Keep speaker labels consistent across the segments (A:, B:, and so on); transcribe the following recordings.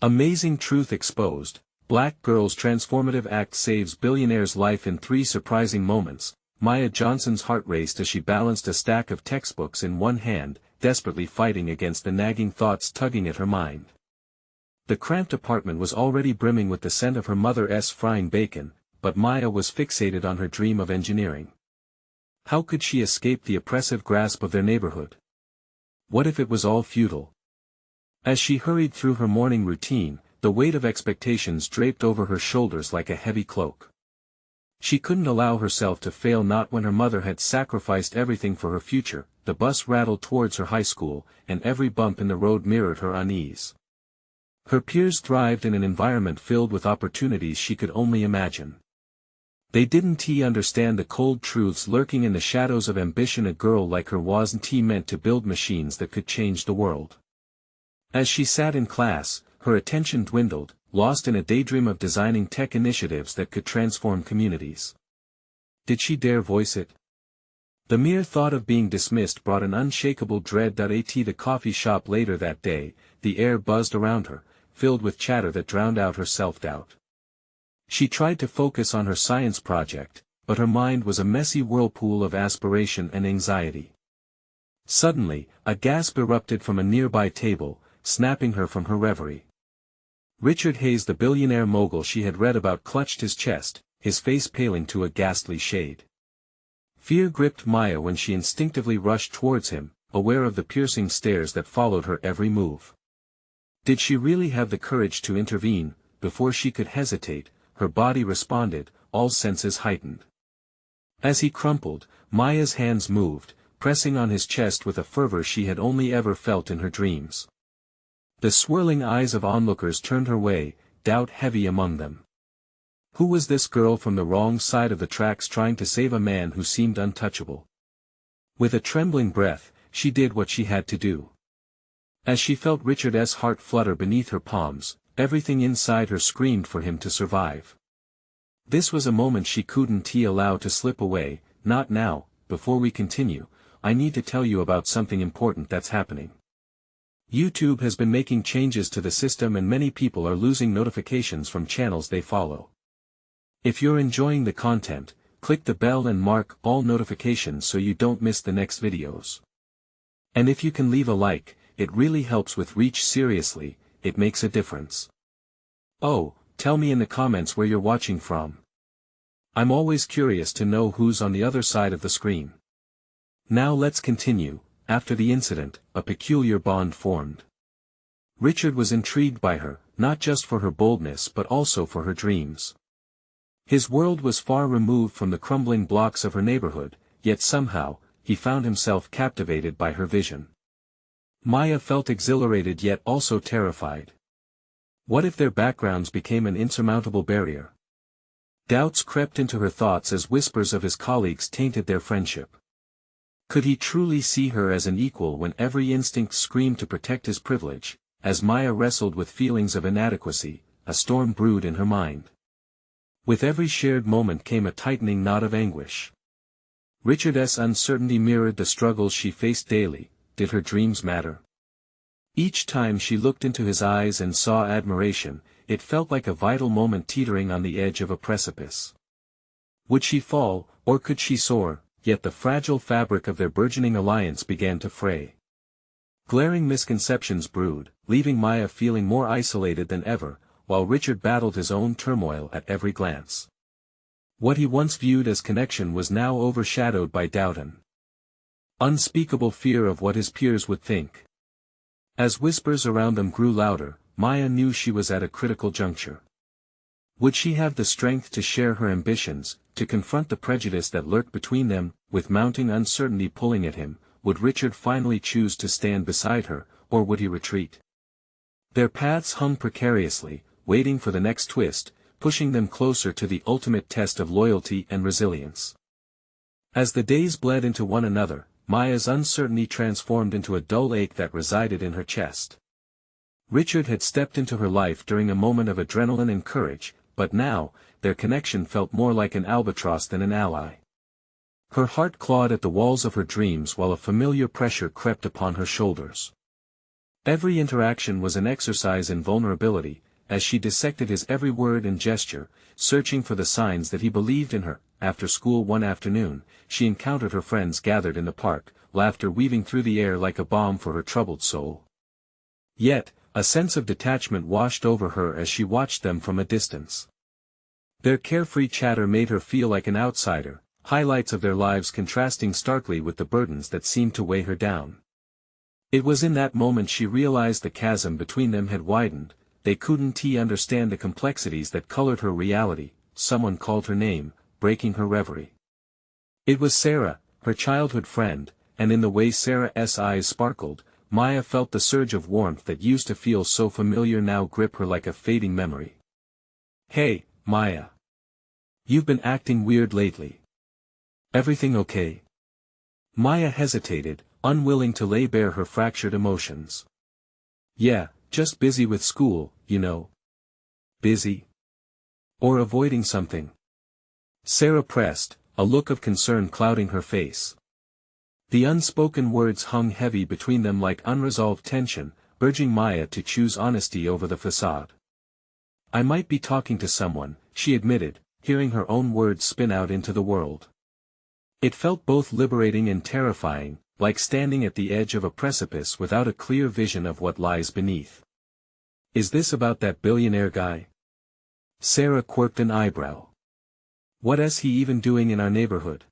A: Amazing truth exposed. Black girl's transformative act saves billionaire's life in 3 surprising moments. Maya Johnson's heart raced as she balanced a stack of textbooks in one hand, desperately fighting against the nagging thoughts tugging at her mind. The cramped apartment was already brimming with the scent of her mother's frying bacon, but Maya was fixated on her dream of engineering. How could she escape the oppressive grasp of their neighborhood? What if it was all futile? As she hurried through her morning routine, the weight of expectations draped over her shoulders like a heavy cloak. She couldn't allow herself to fail, not when her mother had sacrificed everything for her future. The bus rattled towards her high school, and every bump in the road mirrored her unease. Her peers thrived in an environment filled with opportunities she could only imagine. They didn't understand the cold truths lurking in the shadows of ambition. A girl like her wasn't meant to build machines that could change the world. As she sat in class, her attention dwindled, lost in a daydream of designing tech initiatives that could transform communities. Did she dare voice it? The mere thought of being dismissed brought an unshakable dread. At the coffee shop later that day, the air buzzed around her, filled with chatter that drowned out her self-doubt. She tried to focus on her science project, but her mind was a messy whirlpool of aspiration and anxiety. Suddenly, a gasp erupted from a nearby table, snapping her from her reverie. Richard Hayes, the billionaire mogul she had read about, clutched his chest, his face paling to a ghastly shade. Fear gripped Maya when she instinctively rushed towards him, aware of the piercing stares that followed her every move. Did she really have the courage to intervene? Before she could hesitate, her body responded, all senses heightened. As he crumpled, Maya's hands moved, pressing on his chest with a fervor she had only ever felt in her dreams. The swirling eyes of onlookers turned her way, doubt heavy among them. Who was this girl from the wrong side of the tracks trying to save a man who seemed untouchable? With a trembling breath, she did what she had to do. As she felt Richard's heart flutter beneath her palms, everything inside her screamed for him to survive. This was a moment she couldn't allow to slip away. Not now. Before we continue, I need to tell you about something important that's happening. YouTube has been making changes to the system and many people are losing notifications from channels they follow. If you're enjoying the content, click the bell and mark all notifications so you don't miss the next videos. And if you can leave a like, it really helps with reach. Seriously, it makes a difference. Oh, tell me in the comments where you're watching from. I'm always curious to know who's on the other side of the screen. Now let's continue. After the incident, a peculiar bond formed. Richard was intrigued by her, not just for her boldness but also for her dreams. His world was far removed from the crumbling blocks of her neighborhood, yet somehow, he found himself captivated by her vision. Maya felt exhilarated yet also terrified. What if their backgrounds became an insurmountable barrier? Doubts crept into her thoughts as whispers of his colleagues tainted their friendship. Could he truly see her as an equal when every instinct screamed to protect his privilege? As Maya wrestled with feelings of inadequacy, a storm brewed in her mind. With every shared moment came a tightening knot of anguish. Richard's uncertainty mirrored the struggles she faced daily. Did her dreams matter? Each time she looked into his eyes and saw admiration, it felt like a vital moment teetering on the edge of a precipice. Would she fall, or could she soar? Yet the fragile fabric of their burgeoning alliance began to fray. Glaring misconceptions brewed, leaving Maya feeling more isolated than ever, while Richard battled his own turmoil at every glance. What he once viewed as connection was now overshadowed by doubt and unspeakable fear of what his peers would think. As whispers around them grew louder, Maya knew she was at a critical juncture. Would she have the strength to share her ambitions, to confront the prejudice that lurked between them? With mounting uncertainty pulling at him, would Richard finally choose to stand beside her, or would he retreat? Their paths hung precariously, waiting for the next twist, pushing them closer to the ultimate test of loyalty and resilience. As the days bled into one another, Maya's uncertainty transformed into a dull ache that resided in her chest. Richard had stepped into her life during a moment of adrenaline and courage, but now, their connection felt more like an albatross than an ally. Her heart clawed at the walls of her dreams while a familiar pressure crept upon her shoulders. Every interaction was an exercise in vulnerability, as she dissected his every word and gesture, searching for the signs that he believed in her. After school one afternoon, she encountered her friends gathered in the park, laughter weaving through the air like a balm for her troubled soul. Yet, a sense of detachment washed over her as she watched them from a distance. Their carefree chatter made her feel like an outsider, highlights of their lives contrasting starkly with the burdens that seemed to weigh her down. It was in that moment she realized the chasm between them had widened. They couldn't understand the complexities that colored her reality. Someone called her name, breaking her reverie. It was Sarah, her childhood friend, and in the way Sarah's eyes sparkled, Maya felt the surge of warmth that used to feel so familiar now grip her like a fading memory. "Hey, Maya. You've been acting weird lately. Everything okay?" Maya hesitated, unwilling to lay bare her fractured emotions. "Yeah, just busy with school, you know." "Busy? Or avoiding something?" Sarah pressed, a look of concern clouding her face. The unspoken words hung heavy between them like unresolved tension, urging Maya to choose honesty over the facade. "I might be talking to someone," she admitted, hearing her own words spin out into the world. It felt both liberating and terrifying, like standing at the edge of a precipice without a clear vision of what lies beneath. "Is this about that billionaire guy?" Sarah quirked an eyebrow. "What is he even doing in our neighborhood?"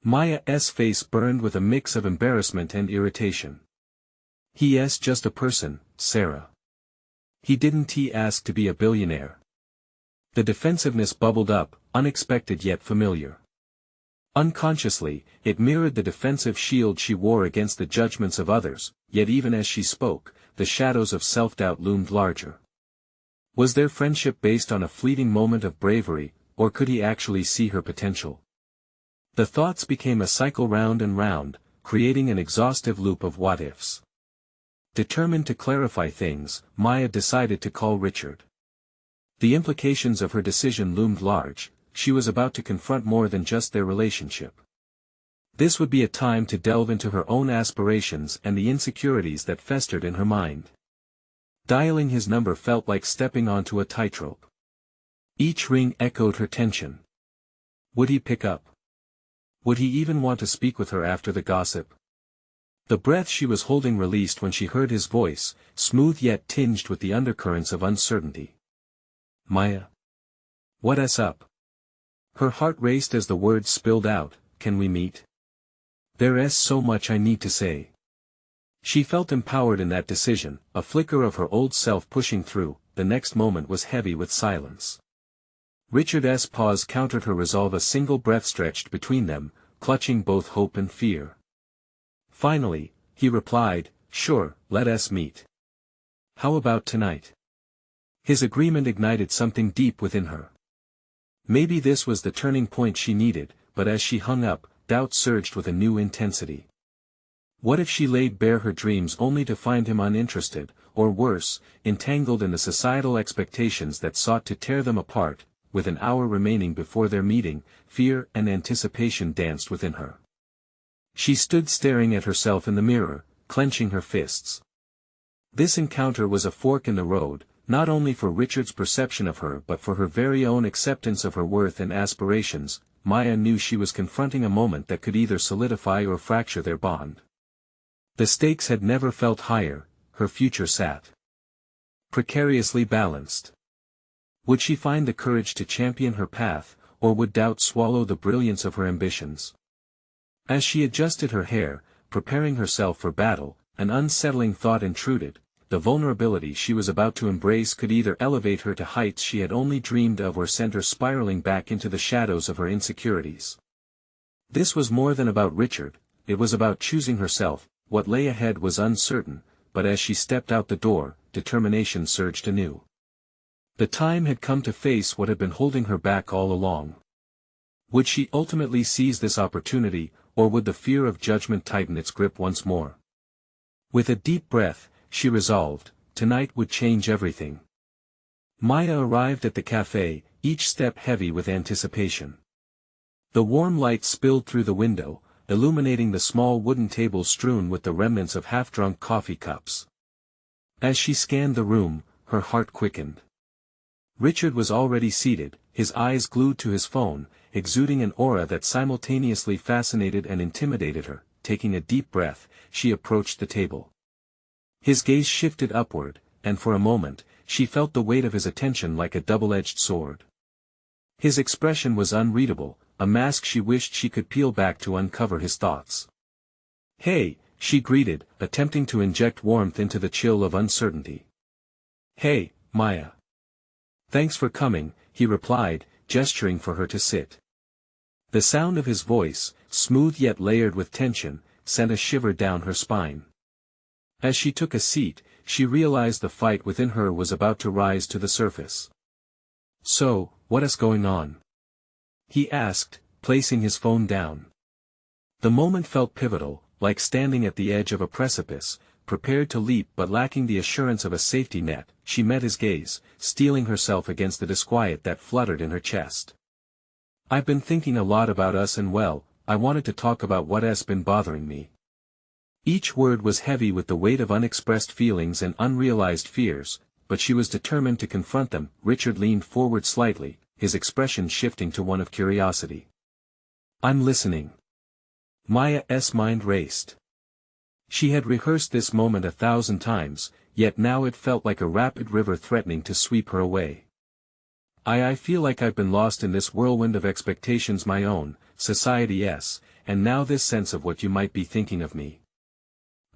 A: Maya's face burned with a mix of embarrassment and irritation. "He's just a person, Sarah. He didn't ask to be a billionaire." The defensiveness bubbled up, unexpected yet familiar. Unconsciously, it mirrored the defensive shield she wore against the judgments of others, yet even as she spoke, the shadows of self-doubt loomed larger. Was their friendship based on a fleeting moment of bravery, or could he actually see her potential? The thoughts became a cycle round and round, creating an exhaustive loop of what-ifs. Determined to clarify things, Maya decided to call Richard. The implications of her decision loomed large. She was about to confront more than just their relationship. This would be a time to delve into her own aspirations and the insecurities that festered in her mind. Dialing his number felt like stepping onto a tightrope. Each ring echoed her tension. Would he pick up? Would he even want to speak with her after the gossip? The breath she was holding released when she heard his voice, smooth yet tinged with the undercurrents of uncertainty. "Maya. What's up?" Her heart raced as the words spilled out. "Can we meet? There's so much I need to say." She felt empowered in that decision, a flicker of her old self pushing through. The next moment was heavy with silence. Richard's pause countered her resolve. A single breath stretched between them, clutching both hope and fear. Finally, he replied, "Sure, let us meet. How about tonight?" His agreement ignited something deep within her. Maybe this was the turning point she needed, but as she hung up, doubt surged with a new intensity. What if she laid bare her dreams only to find him uninterested, or worse, entangled in the societal expectations that sought to tear them apart? With an hour remaining before their meeting, fear and anticipation danced within her. She stood staring at herself in the mirror, clenching her fists. This encounter was a fork in the road, not only for Richard's perception of her but for her very own acceptance of her worth and aspirations. Maya knew she was confronting a moment that could either solidify or fracture their bond. The stakes had never felt higher. Her future sat precariously balanced. Would she find the courage to champion her path, or would doubt swallow the brilliance of her ambitions? As she adjusted her hair, preparing herself for battle, an unsettling thought intruded. The vulnerability she was about to embrace could either elevate her to heights she had only dreamed of or send her spiraling back into the shadows of her insecurities. This was more than about Richard, it was about choosing herself. What lay ahead was uncertain, but as she stepped out the door, determination surged anew. The time had come to face what had been holding her back all along. Would she ultimately seize this opportunity, or would the fear of judgment tighten its grip once more? With a deep breath, she resolved, tonight would change everything. Maya arrived at the cafe, each step heavy with anticipation. The warm light spilled through the window, illuminating the small wooden table strewn with the remnants of half-drunk coffee cups. As she scanned the room, her heart quickened. Richard was already seated, his eyes glued to his phone, exuding an aura that simultaneously fascinated and intimidated her. Taking a deep breath, she approached the table. His gaze shifted upward, and for a moment, she felt the weight of his attention like a double-edged sword. His expression was unreadable, a mask she wished she could peel back to uncover his thoughts. "Hey," she greeted, attempting to inject warmth into the chill of uncertainty. "Hey, Maya." "Thanks for coming," he replied, gesturing for her to sit. The sound of his voice, smooth yet layered with tension, sent a shiver down her spine. As she took a seat, she realized the fight within her was about to rise to the surface. "So, what is going on?" he asked, placing his phone down. The moment felt pivotal, like standing at the edge of a precipice, prepared to leap but lacking the assurance of a safety net. She met his gaze, steeling herself against the disquiet that fluttered in her chest. "I've been thinking a lot about us and well, I wanted to talk about what has been bothering me." Each word was heavy with the weight of unexpressed feelings and unrealized fears, but she was determined to confront them. Richard leaned forward slightly, his expression shifting to one of curiosity. "I'm listening." Maya's mind raced. She had rehearsed this moment 1,000 times, yet now it felt like a rapid river threatening to sweep her away. I feel like I've been lost in this whirlwind of expectations, my own, society's, and now this sense of what you might be thinking of me.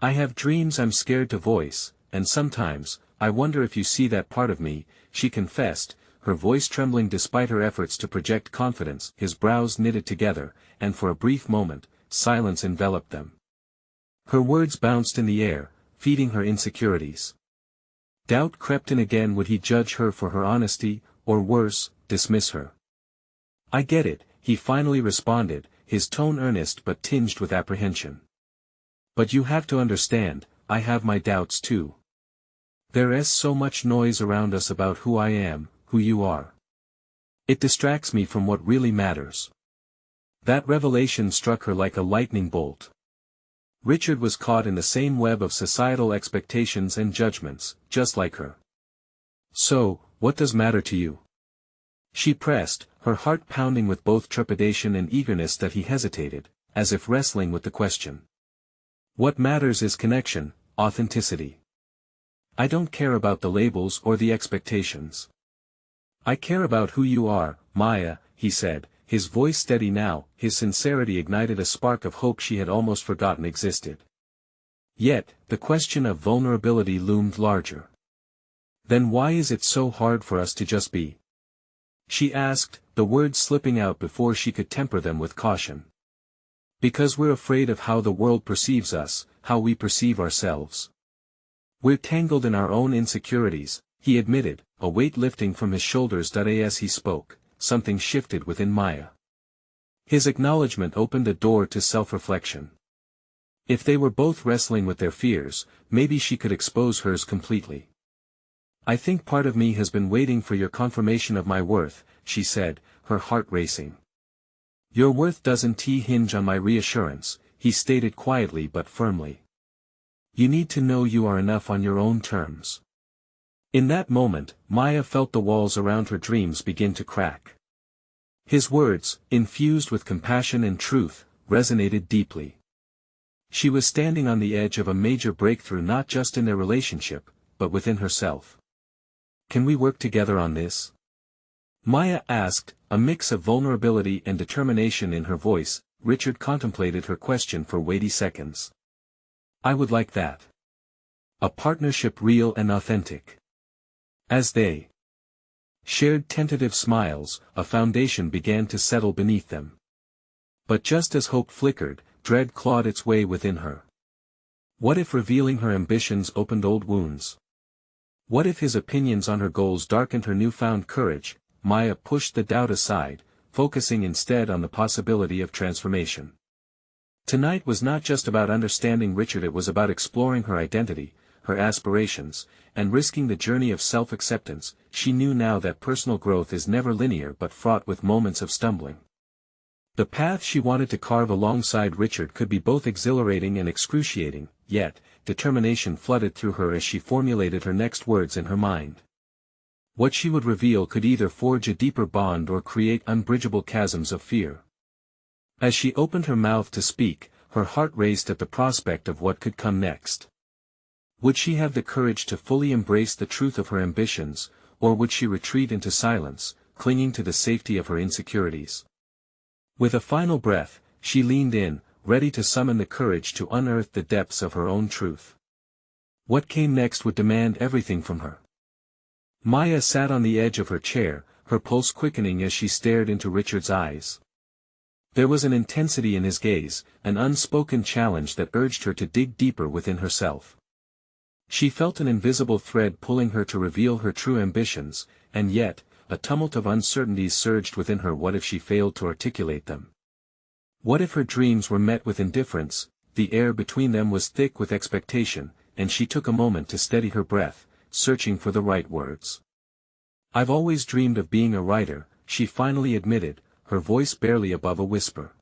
A: I have dreams I'm scared to voice, and sometimes, I wonder if you see that part of me," she confessed, her voice trembling despite her efforts to project confidence. His brows knitted together, and for a brief moment, silence enveloped them. Her words bounced in the air, feeding her insecurities. Doubt crept in again. Would he judge her for her honesty, or worse, dismiss her? "I get it," he finally responded, his tone earnest but tinged with apprehension. "But you have to understand, I have my doubts too. There is so much noise around us about who I am, who you are. It distracts me from what really matters." That revelation struck her like a lightning bolt. Richard was caught in the same web of societal expectations and judgments, just like her. "So, what does matter to you?" she pressed, her heart pounding with both trepidation and eagerness that he hesitated, as if wrestling with the question. "What matters is connection, authenticity. I don't care about the labels or the expectations. I care about who you are, Maya," he said, his voice steady now. His sincerity ignited a spark of hope she had almost forgotten existed. Yet, the question of vulnerability loomed larger. "Then why is it so hard for us to just be?" she asked, the words slipping out before she could temper them with caution. "Because we're afraid of how the world perceives us, how we perceive ourselves. We're tangled in our own insecurities," he admitted, a weight lifting from his shoulders. As he spoke, something shifted within Maya. His acknowledgement opened a door to self-reflection. If they were both wrestling with their fears, maybe she could expose hers completely. "I think part of me has been waiting for your confirmation of my worth," she said, her heart racing. "Your worth doesn't hinge on my reassurance," he stated quietly but firmly. "You need to know you are enough on your own terms." In that moment, Maya felt the walls around her dreams begin to crack. His words, infused with compassion and truth, resonated deeply. She was standing on the edge of a major breakthrough, not just in their relationship, but within herself. "Can we work together on this?" Maya asked, a mix of vulnerability and determination in her voice. Richard contemplated her question for weighty seconds. "I would like that. A partnership real and authentic." As they shared tentative smiles, a foundation began to settle beneath them. But just as hope flickered, dread clawed its way within her. What if revealing her ambitions opened old wounds? What if his opinions on her goals darkened her newfound courage? Maya pushed the doubt aside, focusing instead on the possibility of transformation. Tonight was not just about understanding Richard, it was about exploring her identity, her aspirations, and risking the journey of self-acceptance. She knew now that personal growth is never linear but fraught with moments of stumbling. The path she wanted to carve alongside Richard could be both exhilarating and excruciating, yet, determination flooded through her as she formulated her next words in her mind. What she would reveal could either forge a deeper bond or create unbridgeable chasms of fear. As she opened her mouth to speak, her heart raced at the prospect of what could come next. Would she have the courage to fully embrace the truth of her ambitions, or would she retreat into silence, clinging to the safety of her insecurities? With a final breath, she leaned in, ready to summon the courage to unearth the depths of her own truth. What came next would demand everything from her. Maya sat on the edge of her chair, her pulse quickening as she stared into Richard's eyes. There was an intensity in his gaze, an unspoken challenge that urged her to dig deeper within herself. She felt an invisible thread pulling her to reveal her true ambitions, and yet, a tumult of uncertainties surged within her. What if she failed to articulate them? What if her dreams were met with indifference? The air between them was thick with expectation, and she took a moment to steady her breath, searching for the right words. "I've always dreamed of being a writer," she finally admitted, her voice barely above a whisper.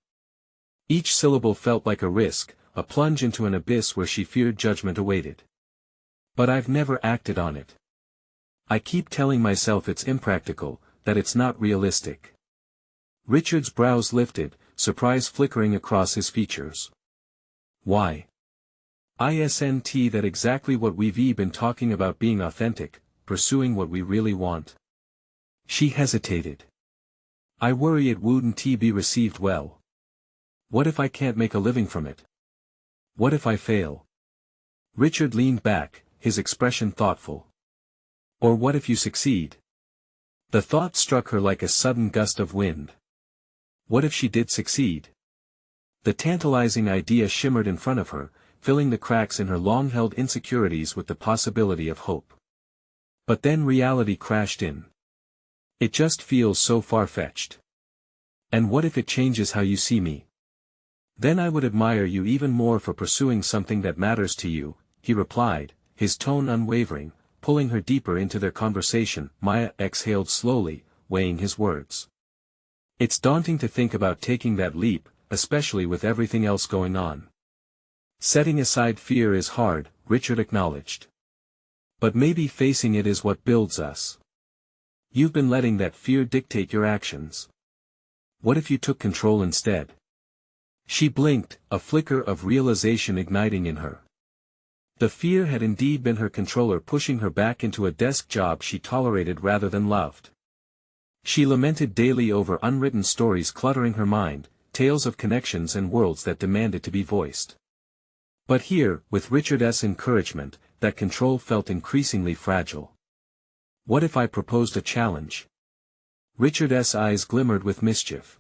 A: Each syllable felt like a risk, a plunge into an abyss where she feared judgment awaited. "But I've never acted on it. I keep telling myself it's impractical, that it's not realistic." Richard's brows lifted, surprise flickering across his features. "Why? Isn't that exactly what we've been talking about, being authentic, pursuing what we really want?" She hesitated. "I worry it wouldn't be received well. What if I can't make a living from it? What if I fail?" Richard leaned back, his expression thoughtful. "Or what if you succeed?" The thought struck her like a sudden gust of wind. What if she did succeed? The tantalizing idea shimmered in front of her, filling the cracks in her long-held insecurities with the possibility of hope. But then reality crashed in. "It just feels so far-fetched. And what if it changes how you see me? Then I would admire you even more for pursuing something that matters to you," he replied, his tone unwavering, pulling her deeper into their conversation. Maya exhaled slowly, weighing his words. "It's daunting to think about taking that leap, especially with everything else going on." "Setting aside fear is hard," Richard acknowledged. "But maybe facing it is what builds us. You've been letting that fear dictate your actions. What if you took control instead?" She blinked, a flicker of realization igniting in her. The fear had indeed been her controller, pushing her back into a desk job she tolerated rather than loved. She lamented daily over unwritten stories cluttering her mind, tales of connections and worlds that demanded to be voiced. But here, with Richard's encouragement, that control felt increasingly fragile. "What if I proposed a challenge?" Richard's eyes glimmered with mischief.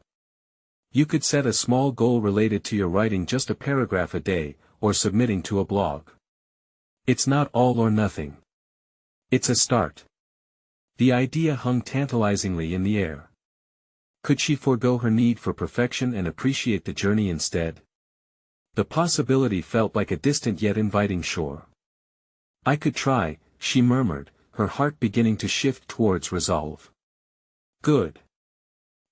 A: "You could set a small goal related to your writing, just a paragraph a day, or submitting to a blog. It's not all or nothing. It's a start." The idea hung tantalizingly in the air. Could she forego her need for perfection and appreciate the journey instead? The possibility felt like a distant yet inviting shore. "I could try," she murmured, her heart beginning to shift towards resolve. "Good.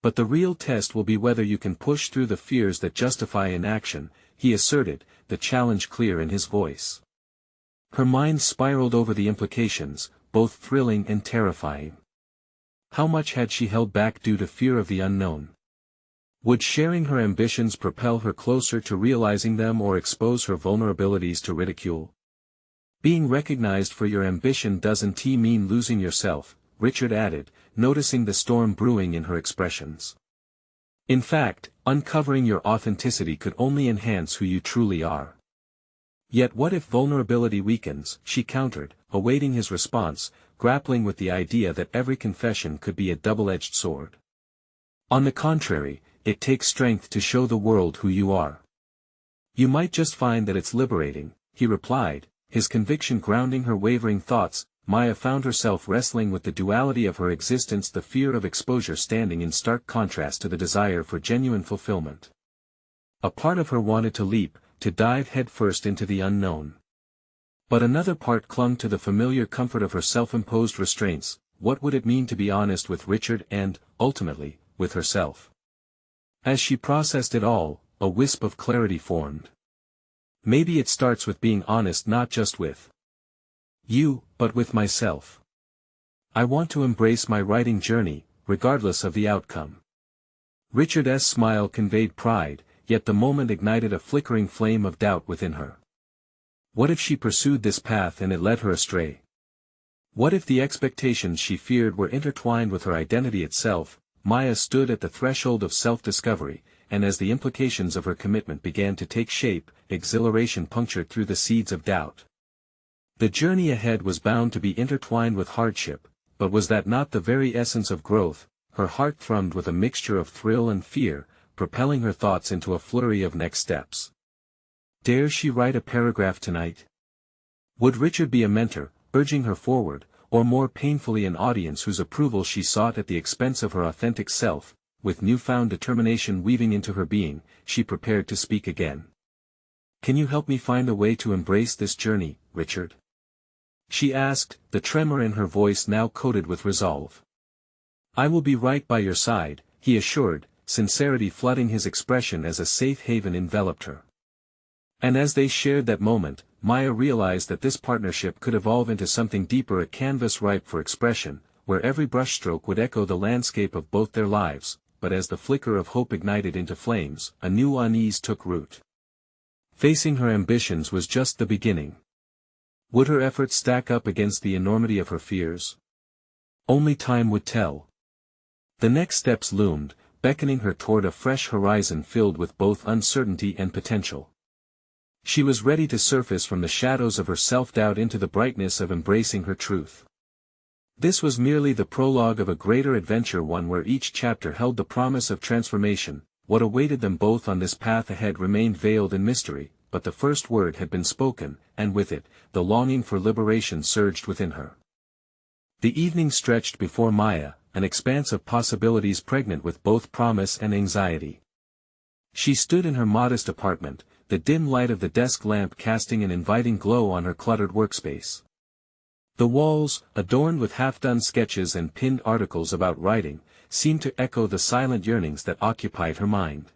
A: But the real test will be whether you can push through the fears that justify inaction," he asserted, the challenge clear in his voice. Her mind spiraled over the implications, both thrilling and terrifying. How much had she held back due to fear of the unknown? Would sharing her ambitions propel her closer to realizing them or expose her vulnerabilities to ridicule? "Being recognized for your ambition doesn't mean losing yourself," Richard added, noticing the storm brewing in her expressions. "In fact, uncovering your authenticity could only enhance who you truly are." "Yet what if vulnerability weakens?" she countered, awaiting his response, grappling with the idea that every confession could be a double-edged sword. "On the contrary, it takes strength to show the world who you are. You might just find that it's liberating," he replied, his conviction grounding her wavering thoughts. Maya found herself wrestling with the duality of her existence, the fear of exposure standing in stark contrast to the desire for genuine fulfillment. A part of her wanted to leap, to dive headfirst into the unknown. But another part clung to the familiar comfort of her self-imposed restraints. What would it mean to be honest with Richard and, ultimately, with herself? As she processed it all, a wisp of clarity formed. Maybe it starts with being honest not just with you, but with myself. I want to embrace my writing journey, regardless of the outcome. Richard's smile conveyed pride, yet the moment ignited a flickering flame of doubt within her. What if she pursued this path and it led her astray? What if the expectations she feared were intertwined with her identity itself? Maya stood at the threshold of self-discovery, and as the implications of her commitment began to take shape, exhilaration punctured through the seeds of doubt. The journey ahead was bound to be intertwined with hardship, but was that not the very essence of growth? Her heart thrummed with a mixture of thrill and fear, propelling her thoughts into a flurry of next steps. Dare she write a paragraph tonight? Would Richard be a mentor, urging her forward, or more painfully an audience whose approval she sought at the expense of her authentic self? With newfound determination weaving into her being, she prepared to speak again. Can you help me find a way to embrace this journey, Richard? She asked, the tremor in her voice now coated with resolve. I will be right by your side, he assured, sincerity flooding his expression as a safe haven enveloped her. And as they shared that moment, Maya realized that this partnership could evolve into something deeper, a canvas ripe for expression, where every brushstroke would echo the landscape of both their lives. But as the flicker of hope ignited into flames, a new unease took root. Facing her ambitions was just the beginning. Would her efforts stack up against the enormity of her fears? Only time would tell. The next steps loomed, beckoning her toward a fresh horizon filled with both uncertainty and potential. She was ready to surface from the shadows of her self-doubt into the brightness of embracing her truth. This was merely the prologue of a greater adventure, one where each chapter held the promise of transformation. What awaited them both on this path ahead remained veiled in mystery, but the first word had been spoken, and with it, the longing for liberation surged within her. The evening stretched before Maya, an expanse of possibilities pregnant with both promise and anxiety. She stood in her modest apartment, the dim light of the desk lamp casting an inviting glow on her cluttered workspace. The walls, adorned with half-done sketches and pinned articles about writing, seemed to echo the silent yearnings that occupied her mind.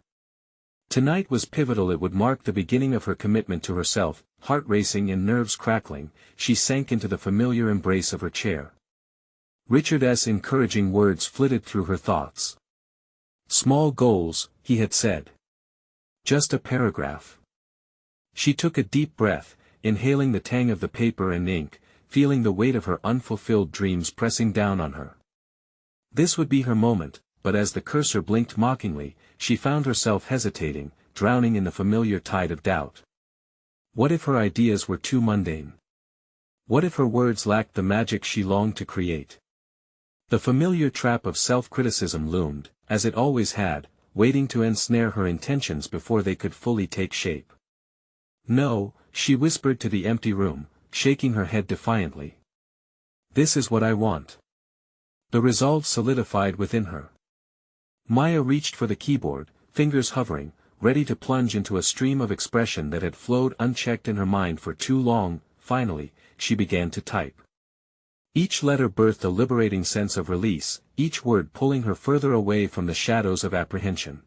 A: Tonight was pivotal. It would mark the beginning of her commitment to herself. Heart racing and nerves crackling, she sank into the familiar embrace of her chair. Richard's encouraging words flitted through her thoughts. Small goals, he had said. Just a paragraph. She took a deep breath, inhaling the tang of the paper and ink, feeling the weight of her unfulfilled dreams pressing down on her. This would be her moment, but as the cursor blinked mockingly, she found herself hesitating, drowning in the familiar tide of doubt. What if her ideas were too mundane? What if her words lacked the magic she longed to create? The familiar trap of self-criticism loomed, as it always had, waiting to ensnare her intentions before they could fully take shape. No, she whispered to the empty room, shaking her head defiantly. This is what I want. The resolve solidified within her. Maya reached for the keyboard, fingers hovering, ready to plunge into a stream of expression that had flowed unchecked in her mind for too long. Finally, she began to type. Each letter birthed a liberating sense of release, each word pulling her further away from the shadows of apprehension.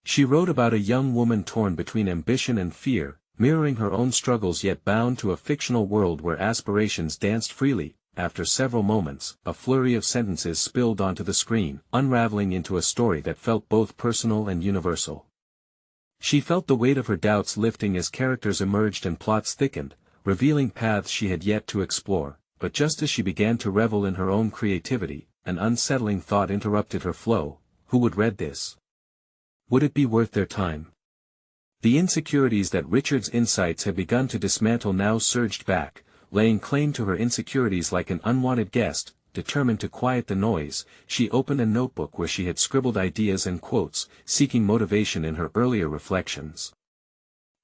A: She wrote about a young woman torn between ambition and fear, mirroring her own struggles yet bound to a fictional world where aspirations danced freely. After several moments, a flurry of sentences spilled onto the screen, unraveling into a story that felt both personal and universal. She felt the weight of her doubts lifting as characters emerged and plots thickened, revealing paths she had yet to explore, but just as she began to revel in her own creativity, an unsettling thought interrupted her flow. Who would read this? Would it be worth their time? The insecurities that Richard's insights had begun to dismantle now surged back, laying claim to her insecurities like an unwanted guest. Determined to quiet the noise, she opened a notebook where she had scribbled ideas and quotes, seeking motivation in her earlier reflections.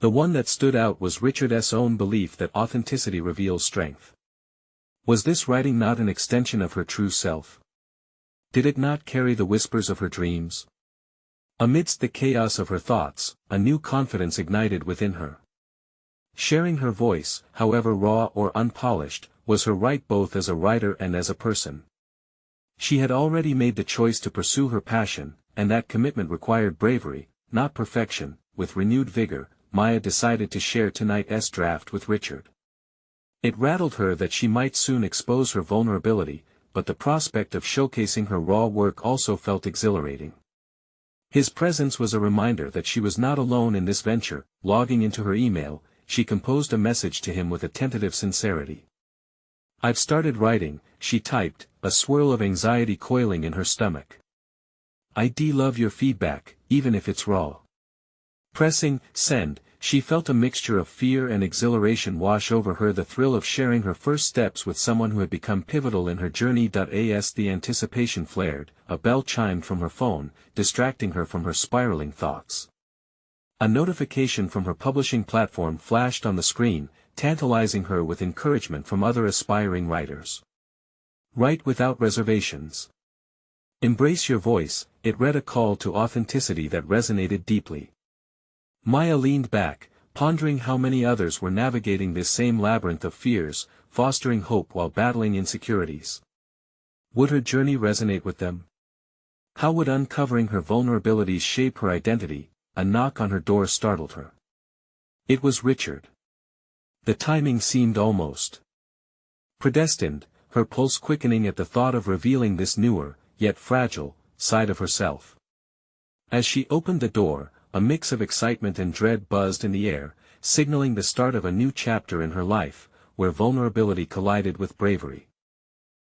A: The one that stood out was Richard's own belief that authenticity reveals strength. Was this writing not an extension of her true self? Did it not carry the whispers of her dreams? Amidst the chaos of her thoughts, a new confidence ignited within her. Sharing her voice, however raw or unpolished, was her right both as a writer and as a person. She had already made the choice to pursue her passion, and that commitment required bravery, not perfection. With renewed vigor, Maya decided to share tonight's draft with Richard. It rattled her that she might soon expose her vulnerability, but the prospect of showcasing her raw work also felt exhilarating. His presence was a reminder that she was not alone in this venture. Logging into her email, she composed a message to him with a tentative sincerity. "I've started writing," she typed, a swirl of anxiety coiling in her stomach. "I'd love your feedback, even if it's raw." Pressing send, she felt a mixture of fear and exhilaration wash over her, the thrill of sharing her first steps with someone who had become pivotal in her journey. As the anticipation flared, a bell chimed from her phone, distracting her from her spiraling thoughts. A notification from her publishing platform flashed on the screen, tantalizing her with encouragement from other aspiring writers. "Write without reservations. Embrace your voice," it read, a call to authenticity that resonated deeply. Maya leaned back, pondering how many others were navigating this same labyrinth of fears, fostering hope while battling insecurities. Would her journey resonate with them? How would uncovering her vulnerabilities shape her identity? A knock on her door startled her. It was Richard. The timing seemed almost predestined, her pulse quickening at the thought of revealing this newer, yet fragile, side of herself. As she opened the door, a mix of excitement and dread buzzed in the air, signaling the start of a new chapter in her life, where vulnerability collided with bravery.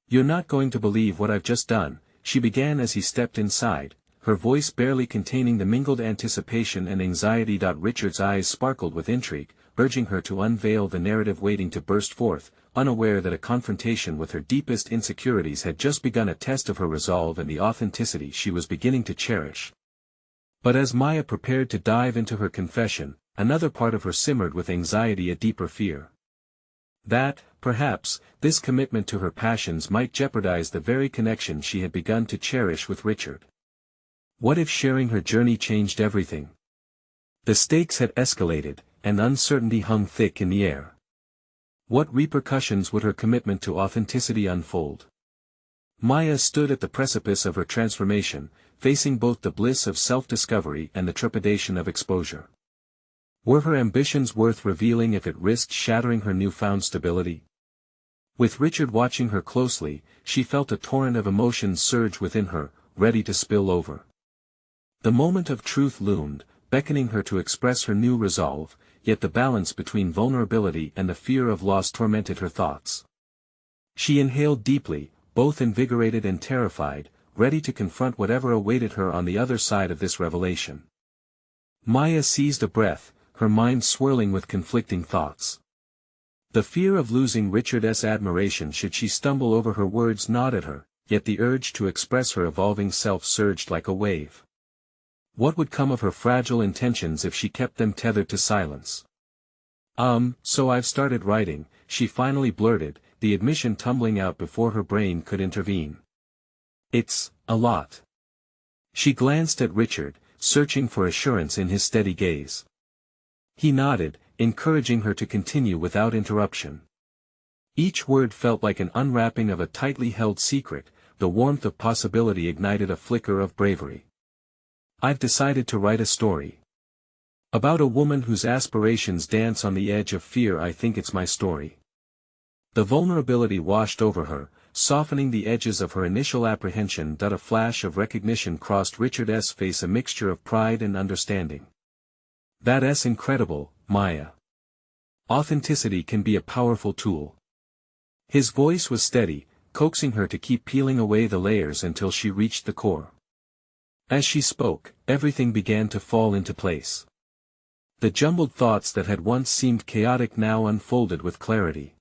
A: "You're not going to believe what I've just done," she began as he stepped inside, her voice barely containing the mingled anticipation and anxiety. Richard's eyes sparkled with intrigue, urging her to unveil the narrative waiting to burst forth, unaware that a confrontation with her deepest insecurities had just begun, a test of her resolve and the authenticity she was beginning to cherish. But as Maya prepared to dive into her confession, another part of her simmered with anxiety, a deeper fear. That, perhaps, this commitment to her passions might jeopardize the very connection she had begun to cherish with Richard. What if sharing her journey changed everything? The stakes had escalated, and uncertainty hung thick in the air. What repercussions would her commitment to authenticity unfold? Maya stood at the precipice of her transformation, facing both the bliss of self-discovery and the trepidation of exposure. Were her ambitions worth revealing if it risked shattering her newfound stability? With Richard watching her closely, she felt a torrent of emotions surge within her, ready to spill over. The moment of truth loomed, beckoning her to express her new resolve, yet the balance between vulnerability and the fear of loss tormented her thoughts. She inhaled deeply, both invigorated and terrified, ready to confront whatever awaited her on the other side of this revelation. Maya seized a breath, her mind swirling with conflicting thoughts. The fear of losing Richard's admiration should she stumble over her words gnawed at her, yet the urge to express her evolving self surged like a wave. What would come of her fragile intentions if she kept them tethered to silence? So I've started writing," she finally blurted, the admission tumbling out before her brain could intervene. "It's a lot." She glanced at Richard, searching for assurance in his steady gaze. He nodded, encouraging her to continue without interruption. Each word felt like an unwrapping of a tightly held secret, the warmth of possibility ignited a flicker of bravery. "I've decided to write a story. About a woman whose aspirations dance on the edge of fear. I think it's my story." The vulnerability washed over her, softening the edges of her initial apprehension. A flash of recognition crossed Richard's face, a mixture of pride and understanding. "That's incredible, Maya. Authenticity can be a powerful tool." His voice was steady, coaxing her to keep peeling away the layers until she reached the core. As she spoke, everything began to fall into place. The jumbled thoughts that had once seemed chaotic now unfolded with clarity.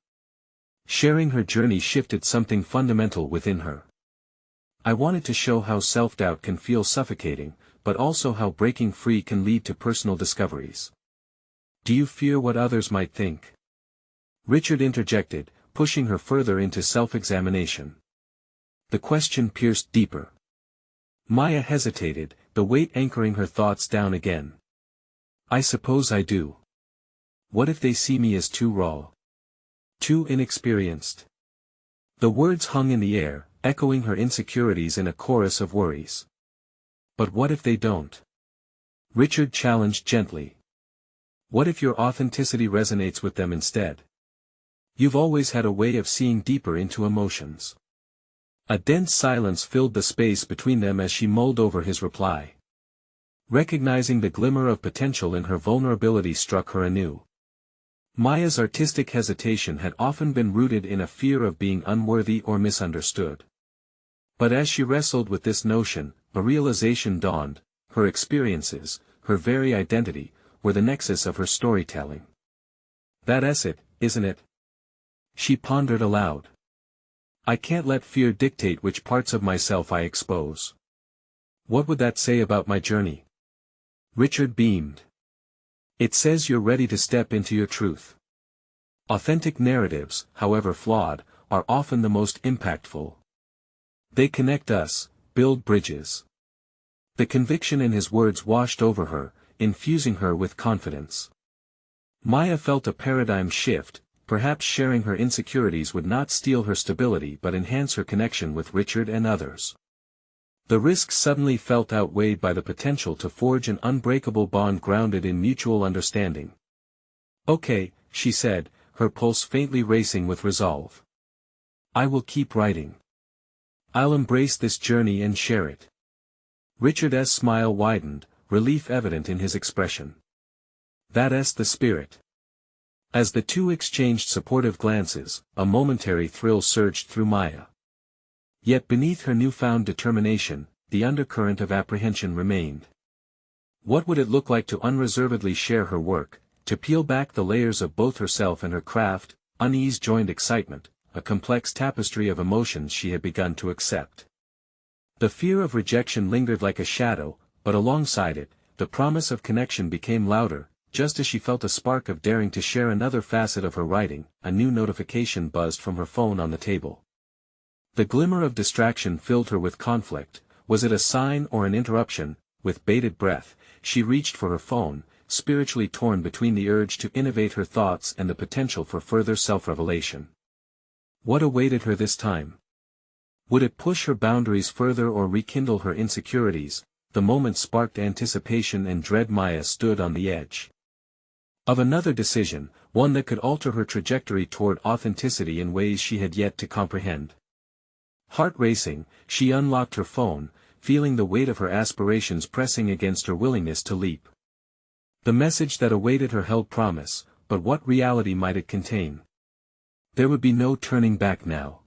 A: Sharing her journey shifted something fundamental within her. "I wanted to show how self-doubt can feel suffocating, but also how breaking free can lead to personal discoveries." "Do you fear what others might think?" Richard interjected, pushing her further into self-examination. The question pierced deeper. Maya hesitated, the weight anchoring her thoughts down again. "I suppose I do. What if they see me as too raw? Too inexperienced?" The words hung in the air, echoing her insecurities in a chorus of worries. "But what if they don't?" Richard challenged gently. What if your authenticity resonates with them instead? You've always had a way of seeing deeper into emotions. A dense silence filled the space between them as she mulled over his reply. Recognizing the glimmer of potential in her vulnerability struck her anew. Maya's artistic hesitation had often been rooted in a fear of being unworthy or misunderstood. But as she wrestled with this notion, a realization dawned: her experiences, her very identity, were the nexus of her storytelling. That's it, isn't it? She pondered aloud. I can't let fear dictate which parts of myself I expose. What would that say about my journey? Richard beamed. It says you're ready to step into your truth. Authentic narratives, however flawed, are often the most impactful. They connect us, build bridges. The conviction in his words washed over her, infusing her with confidence. Maya felt a paradigm shift. Perhaps sharing her insecurities would not steal her stability but enhance her connection with Richard and others. The risks suddenly felt outweighed by the potential to forge an unbreakable bond grounded in mutual understanding. Okay, she said, her pulse faintly racing with resolve. I will keep writing. I'll embrace this journey and share it. Richard's smile widened, relief evident in his expression. That's the spirit. As the two exchanged supportive glances, a momentary thrill surged through Maya. Yet beneath her newfound determination, the undercurrent of apprehension remained. What would it look like to unreservedly share her work, to peel back the layers of both herself and her craft? Unease joined excitement, a complex tapestry of emotions she had begun to accept. The fear of rejection lingered like a shadow, but alongside it, the promise of connection became louder. Just as she felt a spark of daring to share another facet of her writing, a new notification buzzed from her phone on the table. The glimmer of distraction filled her with conflict. Was it a sign or an interruption? With bated breath, she reached for her phone, spiritually torn between the urge to innovate her thoughts and the potential for further self-revelation. What awaited her this time? Would it push her boundaries further or rekindle her insecurities? The moment sparked anticipation and dread. Maya stood on the edge of another decision, one that could alter her trajectory toward authenticity in ways she had yet to comprehend. Heart racing, she unlocked her phone, feeling the weight of her aspirations pressing against her willingness to leap. The message that awaited her held promise, but what reality might it contain? There would be no turning back now.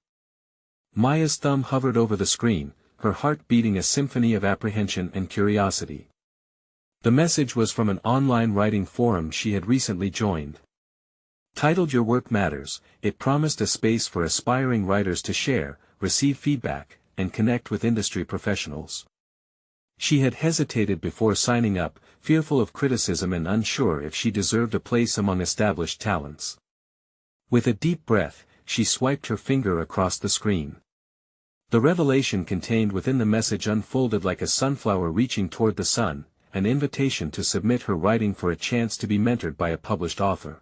A: Maya's thumb hovered over the screen, her heart beating a symphony of apprehension and curiosity. The message was from an online writing forum she had recently joined. Titled Your Work Matters, it promised a space for aspiring writers to share, receive feedback, and connect with industry professionals. She had hesitated before signing up, fearful of criticism and unsure if she deserved a place among established talents. With a deep breath, she swiped her finger across the screen. The revelation contained within the message unfolded like a sunflower reaching toward the sun, an invitation to submit her writing for a chance to be mentored by a published author.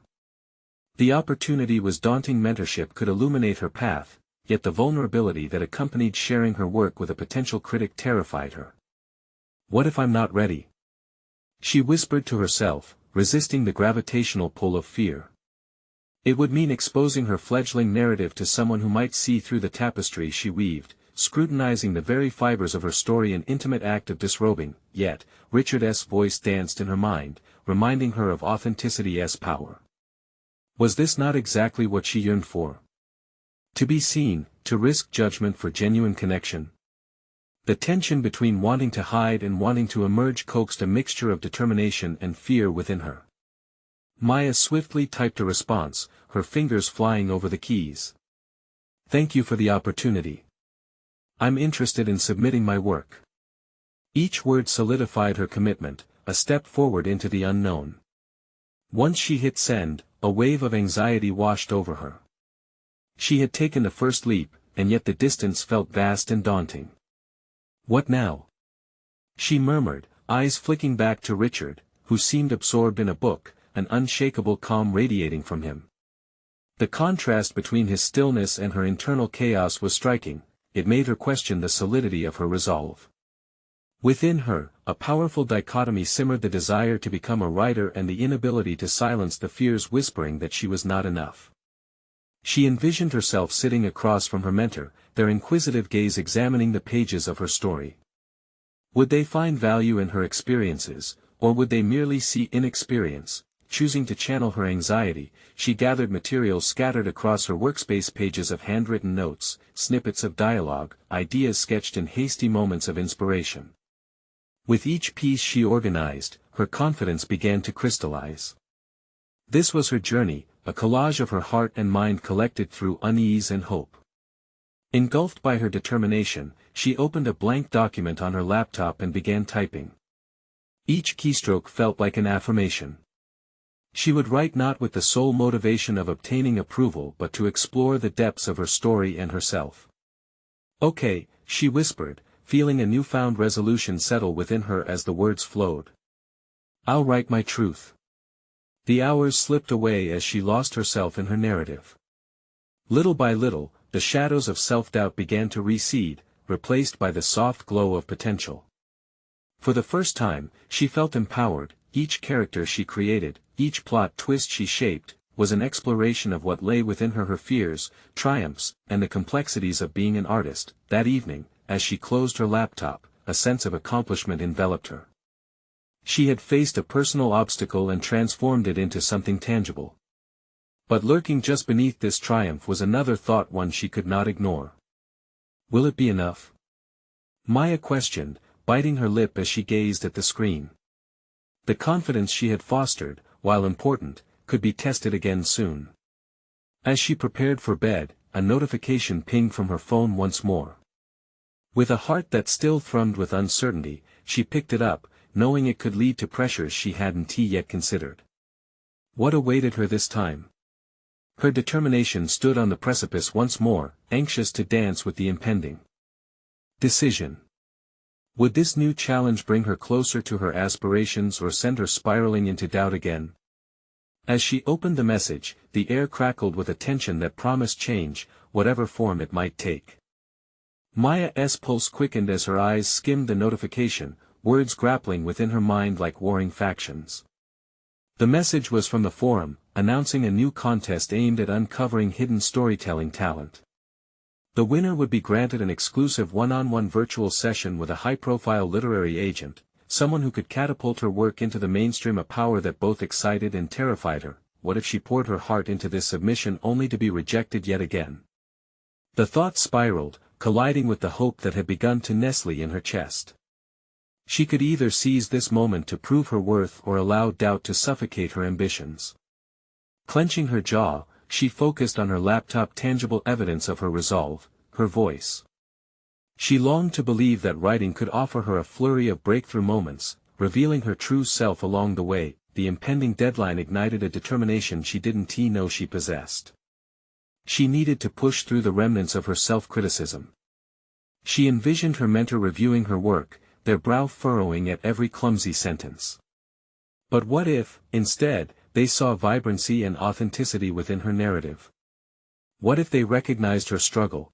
A: The opportunity was daunting. Mentorship could illuminate her path, yet the vulnerability that accompanied sharing her work with a potential critic terrified her. What if I'm not ready? She whispered to herself, resisting the gravitational pull of fear. It would mean exposing her fledgling narrative to someone who might see through the tapestry she weaved, scrutinizing the very fibers of her story, an intimate act of disrobing. Yet, Richard's voice danced in her mind, reminding her of authenticity's power. Was this not exactly what she yearned for? To be seen, to risk judgment for genuine connection. The tension between wanting to hide and wanting to emerge coaxed a mixture of determination and fear within her. Maya swiftly typed a response, her fingers flying over the keys. Thank you for the opportunity. I'm interested in submitting my work. Each word solidified her commitment, a step forward into the unknown. Once she hit send, a wave of anxiety washed over her. She had taken the first leap, and yet the distance felt vast and daunting. What now? She murmured, eyes flicking back to Richard, who seemed absorbed in a book, an unshakable calm radiating from him. The contrast between his stillness and her internal chaos was striking. It made her question the solidity of her resolve. Within her, a powerful dichotomy simmered: the desire to become a writer and the inability to silence the fears whispering that she was not enough. She envisioned herself sitting across from her mentor, their inquisitive gaze examining the pages of her story. Would they find value in her experiences, or would they merely see inexperience? Choosing to channel her anxiety, she gathered materials scattered across her workspace: pages of handwritten notes, snippets of dialogue, ideas sketched in hasty moments of inspiration. With each piece she organized, her confidence began to crystallize. This was her journey, a collage of her heart and mind collected through unease and hope. Engulfed by her determination, she opened a blank document on her laptop and began typing. Each keystroke felt like an affirmation. She would write not with the sole motivation of obtaining approval but to explore the depths of her story and herself. "Okay," she whispered, feeling a newfound resolution settle within her as the words flowed. "I'll write my truth." The hours slipped away as she lost herself in her narrative. Little by little, the shadows of self-doubt began to recede, replaced by the soft glow of potential. For the first time, she felt empowered. Each character she created, each plot twist she shaped, was an exploration of what lay within her: her fears, triumphs, and the complexities of being an artist. That evening, as she closed her laptop, a sense of accomplishment enveloped her. She had faced a personal obstacle and transformed it into something tangible. But lurking just beneath this triumph was another thought, one she could not ignore. Will it be enough? Maya questioned, biting her lip as she gazed at the screen. The confidence she had fostered, while important, could be tested again soon. As she prepared for bed, a notification pinged from her phone once more. With a heart that still thrummed with uncertainty, she picked it up, knowing it could lead to pressures she hadn't yet considered. What awaited her this time? Her determination stood on the precipice once more, anxious to dance with the impending decision. Would this new challenge bring her closer to her aspirations or send her spiraling into doubt again? As she opened the message, the air crackled with a tension that promised change, whatever form it might take. Maya's pulse quickened as her eyes skimmed the notification, words grappling within her mind like warring factions. The message was from the forum, announcing a new contest aimed at uncovering hidden storytelling talent. The winner would be granted an exclusive one-on-one virtual session with a high-profile literary agent, someone who could catapult her work into the mainstream, a power that both excited and terrified her. What if she poured her heart into this submission only to be rejected yet again? The thought spiraled, colliding with the hope that had begun to nestle in her chest. She could either seize this moment to prove her worth or allow doubt to suffocate her ambitions. Clenching her jaw, she focused on her laptop, tangible evidence of her resolve, her voice. She longed to believe that writing could offer her a flurry of breakthrough moments, revealing her true self along the way. The impending deadline ignited a determination she didn't know she possessed. She needed to push through the remnants of her self-criticism. She envisioned her mentor reviewing her work, their brow furrowing at every clumsy sentence. But what if, instead, they saw vibrancy and authenticity within her narrative? What if they recognized her struggle?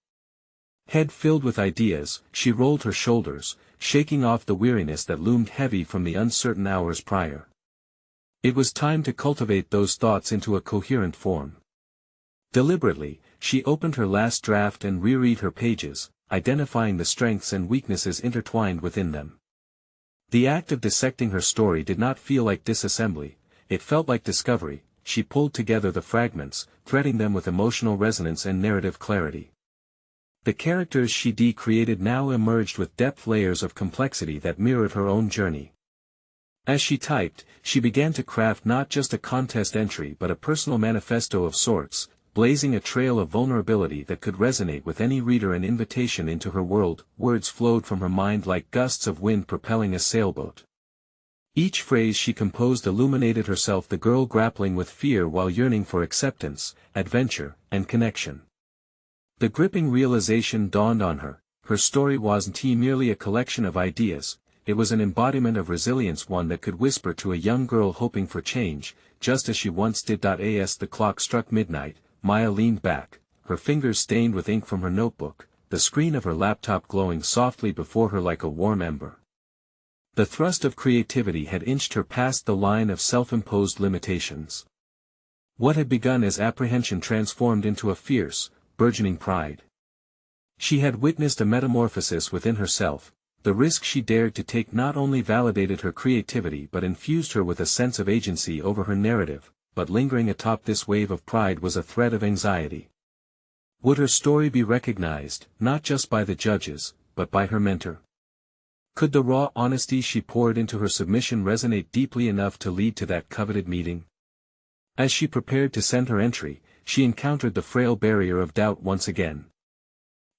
A: Head filled with ideas, she rolled her shoulders, shaking off the weariness that loomed heavy from the uncertain hours prior. It was time to cultivate those thoughts into a coherent form. Deliberately, she opened her last draft and reread her pages, identifying the strengths and weaknesses intertwined within them. The act of dissecting her story did not feel like disassembly, it felt like discovery. She pulled together the fragments, threading them with emotional resonance and narrative clarity. The characters she created now emerged with depth, layers of complexity that mirrored her own journey. As she typed, she began to craft not just a contest entry but a personal manifesto of sorts, blazing a trail of vulnerability that could resonate with any reader, an invitation into her world. Words flowed from her mind like gusts of wind propelling a sailboat. Each phrase she composed illuminated herself, the girl grappling with fear while yearning for acceptance, adventure, and connection. The gripping realization dawned on her: her story wasn't merely a collection of ideas, it was an embodiment of resilience, one that could whisper to a young girl hoping for change, just as she once did. As the clock struck midnight, Maya leaned back, her fingers stained with ink from her notebook, the screen of her laptop glowing softly before her like a warm ember. The thrust of creativity had inched her past the line of self-imposed limitations. What had begun as apprehension transformed into a fierce, burgeoning pride. She had witnessed a metamorphosis within herself. The risk she dared to take not only validated her creativity but infused her with a sense of agency over her narrative, but lingering atop this wave of pride was a thread of anxiety. Would her story be recognized, not just by the judges, but by her mentor? Could the raw honesty she poured into her submission resonate deeply enough to lead to that coveted meeting? As she prepared to send her entry, she encountered the frail barrier of doubt once again.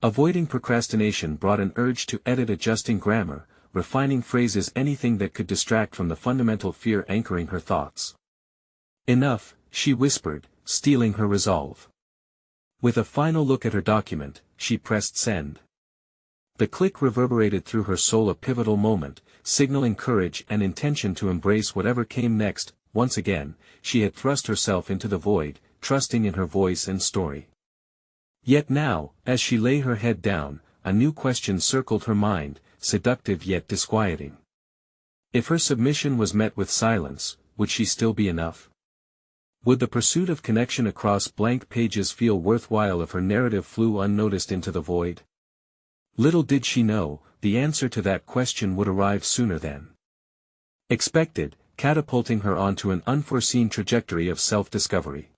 A: Avoiding procrastination brought an urge to edit, adjusting grammar, refining phrases, anything that could distract from the fundamental fear anchoring her thoughts. Enough, she whispered, steeling her resolve. With a final look at her document, she pressed send. The click reverberated through her soul, a pivotal moment, signaling courage and intention to embrace whatever came next. Once again, she had thrust herself into the void, trusting in her voice and story. Yet now, as she lay her head down, a new question circled her mind, seductive yet disquieting. If her submission was met with silence, would she still be enough? Would the pursuit of connection across blank pages feel worthwhile if her narrative flew unnoticed into the void? Little did she know, the answer to that question would arrive sooner than expected, catapulting her onto an unforeseen trajectory of self-discovery.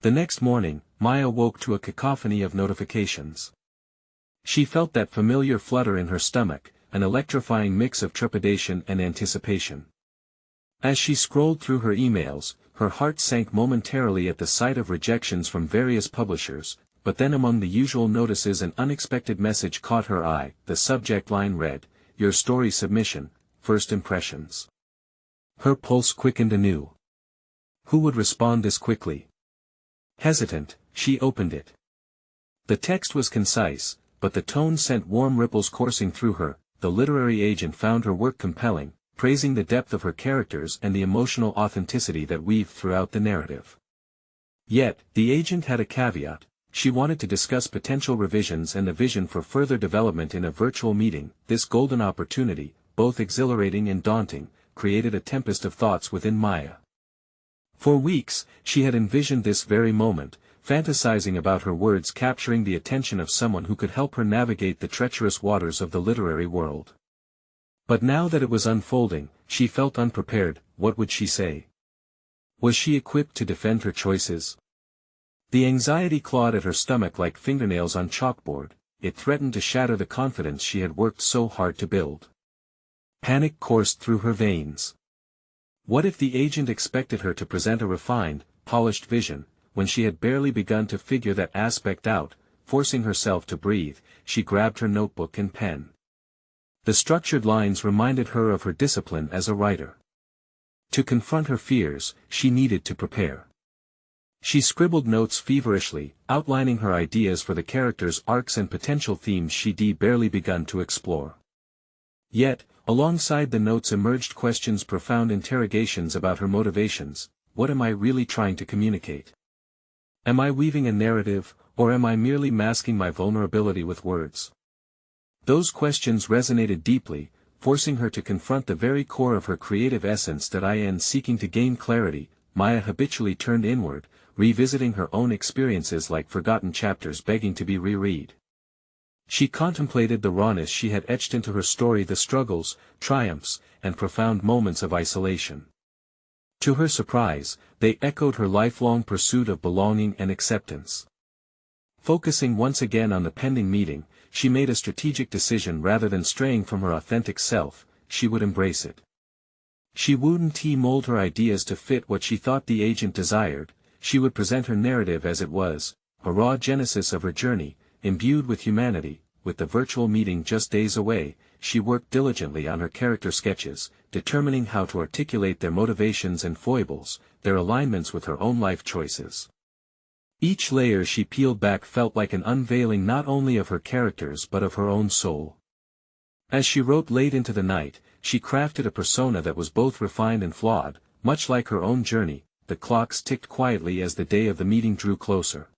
A: The next morning, Maya woke to a cacophony of notifications. She felt that familiar flutter in her stomach, an electrifying mix of trepidation and anticipation. As she scrolled through her emails, her heart sank momentarily at the sight of rejections from various publishers, but then among the usual notices an unexpected message caught her eye. The subject line read, "Your story submission, first impressions." Her pulse quickened anew. Who would respond this quickly? Hesitant, she opened it. The text was concise, but the tone sent warm ripples coursing through her. The literary agent found her work compelling, praising the depth of her characters and the emotional authenticity that weaved throughout the narrative. Yet, the agent had a caveat. She wanted to discuss potential revisions and the vision for further development in a virtual meeting. This golden opportunity, both exhilarating and daunting, created a tempest of thoughts within Maya. For weeks, she had envisioned this very moment, fantasizing about her words capturing the attention of someone who could help her navigate the treacherous waters of the literary world. But now that it was unfolding, she felt unprepared. What would she say? Was she equipped to defend her choices? The anxiety clawed at her stomach like fingernails on chalkboard. It threatened to shatter the confidence she had worked so hard to build. Panic coursed through her veins. What if the agent expected her to present a refined, polished vision, when she had barely begun to figure that aspect out? Forcing herself to breathe, she grabbed her notebook and pen. The structured lines reminded her of her discipline as a writer. To confront her fears, she needed to prepare. She scribbled notes feverishly, outlining her ideas for the characters' arcs and potential themes she'd barely begun to explore. Yet, alongside the notes emerged questions, profound interrogations about her motivations. What am I really trying to communicate? Am I weaving a narrative, or am I merely masking my vulnerability with words? Those questions resonated deeply, forcing her to confront the very core of her creative essence. Seeking to gain clarity, Maya habitually turned inward, revisiting her own experiences like forgotten chapters begging to be reread. She contemplated the rawness she had etched into her story, the struggles, triumphs, and profound moments of isolation. To her surprise, they echoed her lifelong pursuit of belonging and acceptance. Focusing once again on the pending meeting, she made a strategic decision. Rather than straying from her authentic self, she would embrace it. She wouldn't mold her ideas to fit what she thought the agent desired. She would present her narrative as it was, a raw genesis of her journey, imbued with humanity. With the virtual meeting just days away, she worked diligently on her character sketches, determining how to articulate their motivations and foibles, their alignments with her own life choices. Each layer she peeled back felt like an unveiling not only of her characters but of her own soul. As she wrote late into the night, she crafted a persona that was both refined and flawed, much like her own journey. The clocks ticked quietly as the day of the meeting drew closer.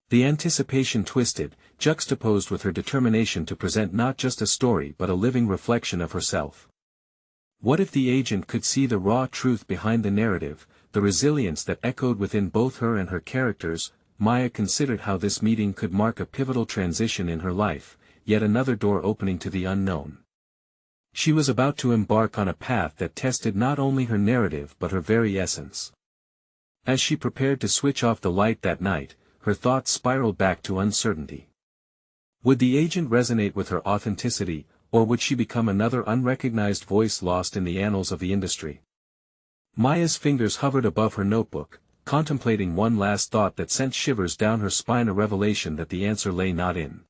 A: The anticipation twisted, juxtaposed with her determination to present not just a story but a living reflection of herself. What if the agent could see the raw truth behind the narrative, the resilience that echoed within both her and her characters? Maya considered how this meeting could mark a pivotal transition in her life, yet another door opening to the unknown. She was about to embark on a path that tested not only her narrative but her very essence. As she prepared to switch off the light that night, her thoughts spiraled back to uncertainty. Would the agent resonate with her authenticity, or would she become another unrecognized voice lost in the annals of the industry? Maya's fingers hovered above her notebook, contemplating one last thought that sent shivers down her spine, a revelation that the answer lay not in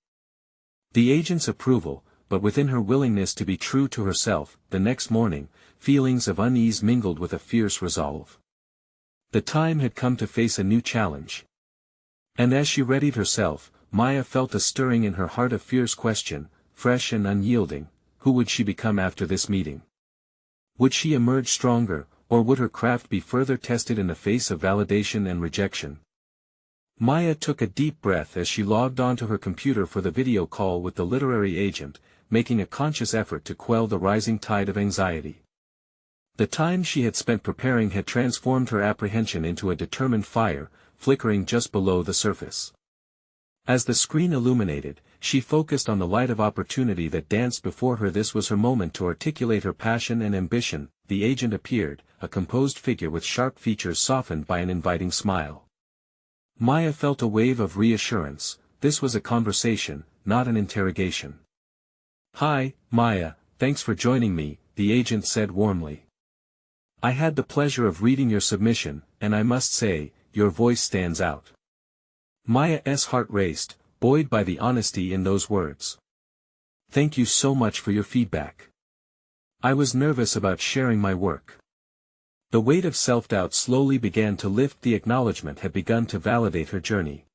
A: the agent's approval, but within her willingness to be true to herself. The next morning, feelings of unease mingled with a fierce resolve. The time had come to face a new challenge. And as she readied herself, Maya felt a stirring in her heart, a fierce question, fresh and unyielding: who would she become after this meeting? Would she emerge stronger, or would her craft be further tested in the face of validation and rejection? Maya took a deep breath as she logged onto her computer for the video call with the literary agent, making a conscious effort to quell the rising tide of anxiety. The time she had spent preparing had transformed her apprehension into a determined fire, flickering just below the surface. As the screen illuminated, she focused on the light of opportunity that danced before her. This was her moment to articulate her passion and ambition. The agent appeared, a composed figure with sharp features softened by an inviting smile. Maya felt a wave of reassurance. This was a conversation, not an interrogation. "Hi, Maya, thanks for joining me," the agent said warmly. "I had the pleasure of reading your submission, and I must say, your voice stands out." Maya's heart raced, buoyed by the honesty in those words. "Thank you so much for your feedback. I was nervous about sharing my work." The weight of self-doubt slowly began to lift. The acknowledgement had begun to validate her journey.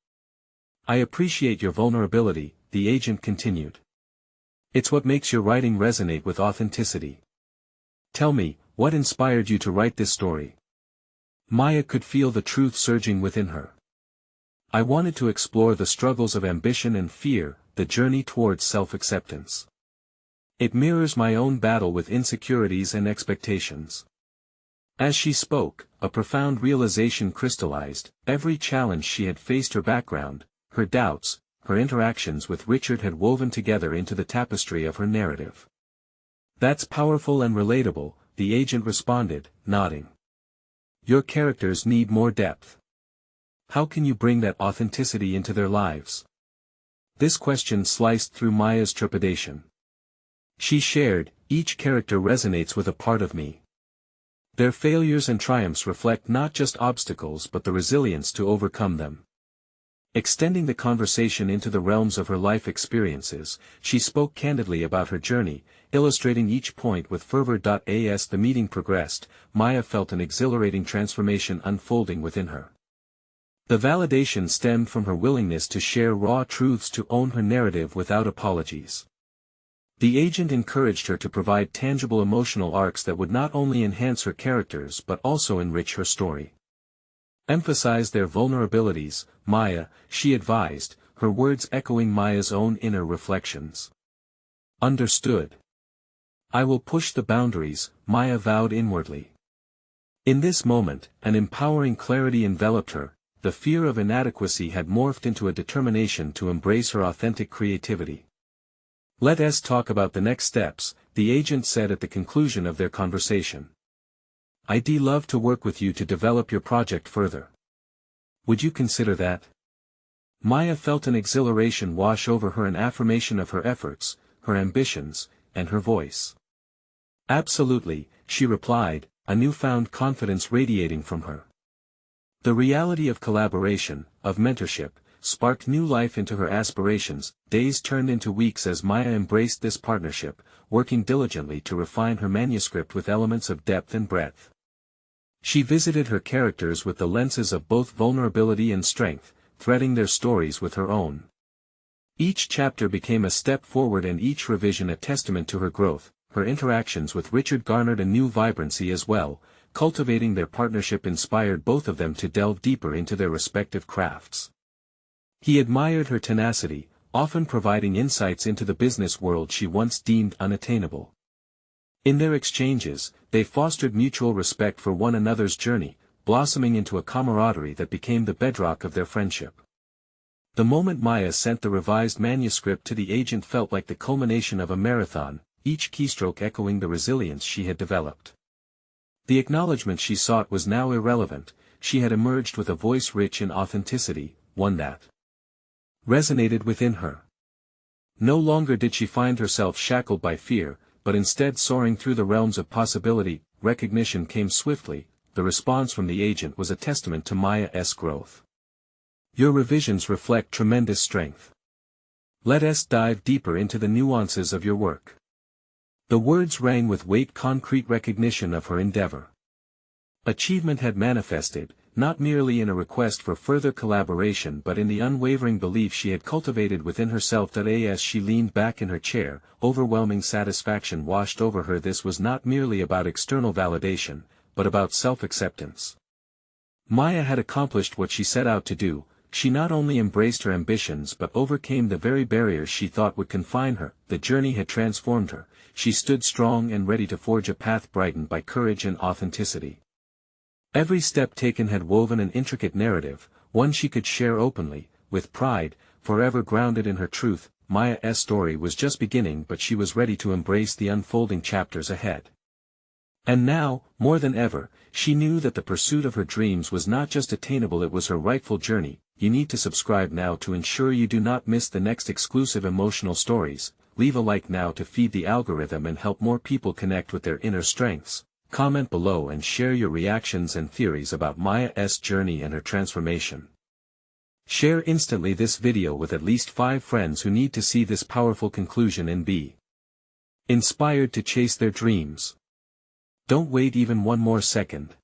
A: "I appreciate your vulnerability," the agent continued. "It's what makes your writing resonate with authenticity. Tell me, what inspired you to write this story?" Maya could feel the truth surging within her. "I wanted to explore the struggles of ambition and fear, the journey towards self-acceptance. It mirrors my own battle with insecurities and expectations." As she spoke, a profound realization crystallized. Every challenge she had faced, her background, her doubts, her interactions with Richard had woven together into the tapestry of her narrative. "That's powerful and relatable," the agent responded, nodding. "Your characters need more depth. How can you bring that authenticity into their lives?" This question sliced through Maya's trepidation. She shared, "Each character resonates with a part of me. Their failures and triumphs reflect not just obstacles but the resilience to overcome them." Extending the conversation into the realms of her life experiences, she spoke candidly about her journey, illustrating each point with fervor. As the meeting progressed, Maya felt an exhilarating transformation unfolding within her. The validation stemmed from her willingness to share raw truths, to own her narrative without apologies. The agent encouraged her to provide tangible emotional arcs that would not only enhance her characters but also enrich her story. "Emphasize their vulnerabilities, Maya," she advised, her words echoing Maya's own inner reflections. "Understood. I will push the boundaries," Maya vowed inwardly. In this moment, an empowering clarity enveloped her. The fear of inadequacy had morphed into a determination to embrace her authentic creativity. "Let's talk about the next steps," the agent said at the conclusion of their conversation. "I'd love to work with you to develop your project further. Would you consider that?" Maya felt an exhilaration wash over her, an affirmation of her efforts, her ambitions, and her voice. "Absolutely," she replied, a newfound confidence radiating from her. The reality of collaboration, of mentorship, sparked new life into her aspirations. Days turned into weeks as Maya embraced this partnership, working diligently to refine her manuscript with elements of depth and breadth. She visited her characters with the lenses of both vulnerability and strength, threading their stories with her own. Each chapter became a step forward and each revision a testament to her growth. Her interactions with Richard garnered a new vibrancy as well. Cultivating their partnership inspired both of them to delve deeper into their respective crafts. He admired her tenacity, often providing insights into the business world she once deemed unattainable. In their exchanges, they fostered mutual respect for one another's journey, blossoming into a camaraderie that became the bedrock of their friendship. The moment Maya sent the revised manuscript to the agent felt like the culmination of a marathon, each keystroke echoing the resilience she had developed. The acknowledgement she sought was now irrelevant. She had emerged with a voice rich in authenticity, one that resonated within her. No longer did she find herself shackled by fear, but instead soaring through the realms of possibility. Recognition came swiftly. The response from the agent was a testament to Maya's growth. Your revisions reflect tremendous strength. Let us dive deeper into the nuances of your work. The words rang with weight, concrete recognition of her endeavor. Achievement had manifested, not merely in a request for further collaboration but in the unwavering belief she had cultivated within herself. As she leaned back in her chair, overwhelming satisfaction washed over her. This was not merely about external validation, but about self-acceptance. Maya had accomplished what she set out to do. She not only embraced her ambitions but overcame the very barriers she thought would confine her. The journey had transformed her. She stood strong and ready to forge a path brightened by courage and authenticity. Every step taken had woven an intricate narrative, one she could share openly, with pride, forever grounded in her truth. Maya's story was just beginning, but she was ready to embrace the unfolding chapters ahead. And now, more than ever, she knew that the pursuit of her dreams was not just attainable, it was her rightful journey. You need to subscribe now to ensure you do not miss the next exclusive emotional stories. Leave a like now to feed the algorithm and help more people connect with their inner strengths. Comment below and share your reactions and theories about Maya's journey and her transformation. Share instantly this video with at least 5 friends who need to see this powerful conclusion and be inspired to chase their dreams. Don't wait even one more second.